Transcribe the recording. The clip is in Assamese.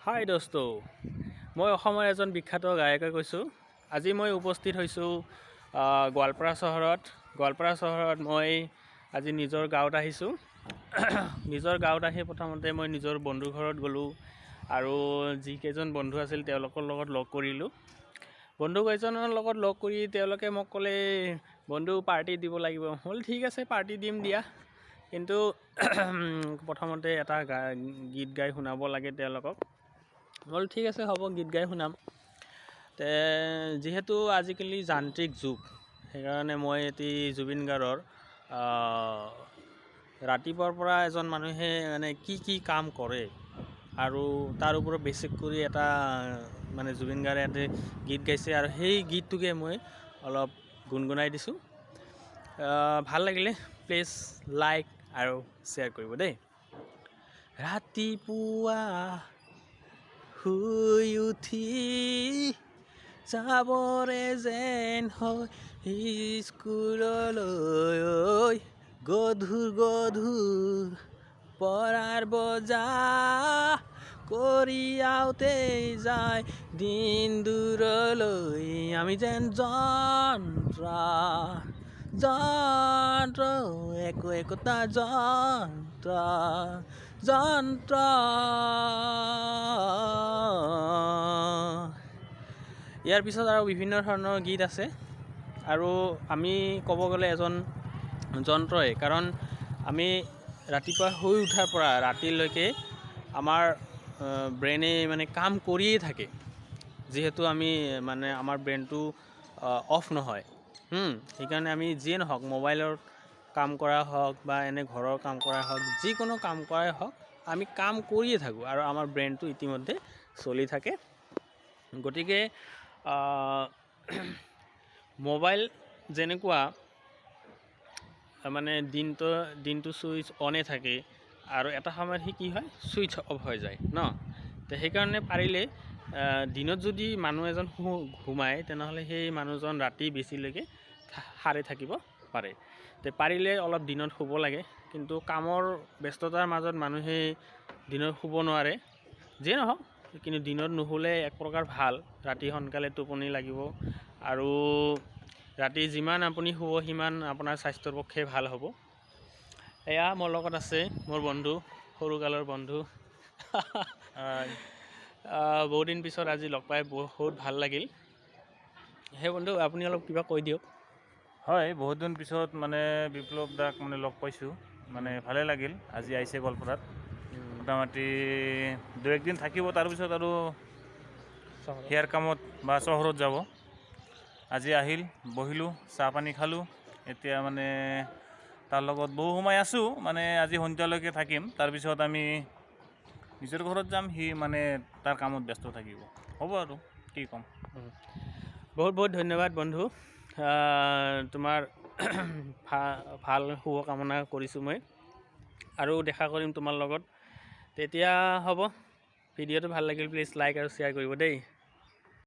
হাই দোস্ত, মই অসমৰ এজন বিখ্যাত গায়কে কৈছোঁ। আজি মই উপস্থিত হৈছোঁ গোৱালপাৰা চহৰত। গোৱালপাৰা চহৰত মই আজি নিজৰ গাঁৱত আহিছোঁ। নিজৰ গাঁৱত আহি প্ৰথমতে মই নিজৰ বন্ধুৰ ঘৰত গ'লোঁ আৰু যিকেইজন বন্ধু আছিল তেওঁলোকৰ লগত লগ কৰিলোঁ। বন্ধুকেইজনৰ লগত লগ কৰি তেওঁলোকে মোক ক'লে, বন্ধু পাৰ্টি দিব লাগিব। হ'ল ঠিক আছে, পাৰ্টি দিম দিয়া। কিন্তু প্ৰথমতে এটা গীত গাই শুনাব লাগে তেওঁলোকক। হ'ল ঠিক আছে, হ'ব, গীত গাই শুনাম। যিহেতু আজিকালি যান্ত্ৰিক যুগ, সেইকাৰণে মই এটি জুবিন গাৰ্গৰ ৰাতিপুৱাৰ পৰা এজন মানুহে মানে কি কাম কৰে আৰু তাৰ ওপৰত বেছিক কৰি এটা মানে জুবিন গাৰ্গে এটা গীত গাইছে আৰু সেই গীতটোকে মই অলপ গুণগুণাই দিছোঁ। ভাল লাগিলে প্লিজ লাইক আৰু শ্বেয়াৰ কৰিব দেই। ৰাতিপুৱা শুই উঠি যাবৰে যেন হয় স্কুললৈ, গধুৰ পঢ়াৰ বজা কৰি আউতেই যায় দিন দূৰলৈ। আমি যেন যন্ত্ৰ একোটা যন্ত্ৰ। ইয়াৰ পিছত আৰু বিভিন্ন ধৰণৰ গীত আছে আৰু আমি ক'ব গ'লে এজন যন্ত্ৰই, কাৰণ আমি ৰাতিপুৱা শুই উঠাৰ পৰা ৰাতিলৈকে আমাৰ ব্ৰেইনে মানে কাম কৰিয়েই থাকে। যিহেতু আমি মানে আমাৰ ব্ৰেইনটো অফ নহয়, সেইকাৰণে আমি যিয়ে নহওক, মোবাইলৰ কাম কৰা হওক বা এনে ঘৰৰ কাম কৰা হওক, যিকোনো কাম কৰাই হওক, আমি কাম কৰিয়ে থাকোঁ আৰু আমাৰ ব্ৰেইনটো ইতিমধ্যে চলি থাকে। গতিকে মোবাইল যেনেকুৱা মানে দিনটো ছুইচ অনে থাকে আৰু এটা সময়ত সি কি হয়, ছুইচ অফ হৈ যায় ন। তো সেইকাৰণে পাৰিলে দিনত যদি মানুহ এজন ঘুমায়, তেনেহ'লে সেই মানুহজন ৰাতি বেছিলৈকে সাৰে থাকিব পাৰে। তো পাৰিলে অলপ দিনত শুব লাগে, কিন্তু কামৰ ব্যস্ততাৰ মাজত মানুহে দিনত শুব নোৱাৰে। যিয়ে নহওক, কিন্তু দিনত নুশুলে এক প্ৰকাৰ ভাল, ৰাতি সোনকালে টোপনি লাগিব আৰু ৰাতি যিমান আপুনি শুব সিমান আপোনাৰ স্বাস্থ্যৰ পক্ষে ভাল হ'ব। এয়া মোৰ লগত আছে মোৰ বন্ধু, সৰুকালৰ বন্ধু। বহুত দিন পিছত আজি লগ পাই বহুত ভাল লাগিল। সেই বন্ধু, আপুনি অলপ কিবা কৈ দিয়ক। হয়, বহুত দিন পিছত মানে বিপ্লৱ দাক মানে লগ পাইছোঁ, মানে ভালে লাগিল। আজি আহিছে গোৱালপাৰাত, মোটামুটি 2-1 দিন থাকিব, তাৰপিছত আৰু সেয়াৰ কামত বা চহৰত যাব। আজি আহিল, বহিলোঁ, চাহ পানী খালোঁ। এতিয়া মানে তাৰ লগত বহু সময় আছোঁ, মানে আজি সন্ধিয়ালৈকে থাকিম, তাৰপিছত আমি নিজৰ ঘৰত যাম। সি মানে তাৰ কামত ব্যস্ত থাকিব, হ'ব আৰু কি ক'ম। বহুত বহুত ধন্যবাদ বন্ধু, তোমাৰ ভাল শুভকামনা কৰিছোঁ মই, আৰু দেখা কৰিম তোমাৰ লগত। তেতিয়া হ'ব, ভিডিঅ'টো ভাল লাগিল, প্লিজ লাইক আৰু শ্বেয়াৰ কৰিব দেই।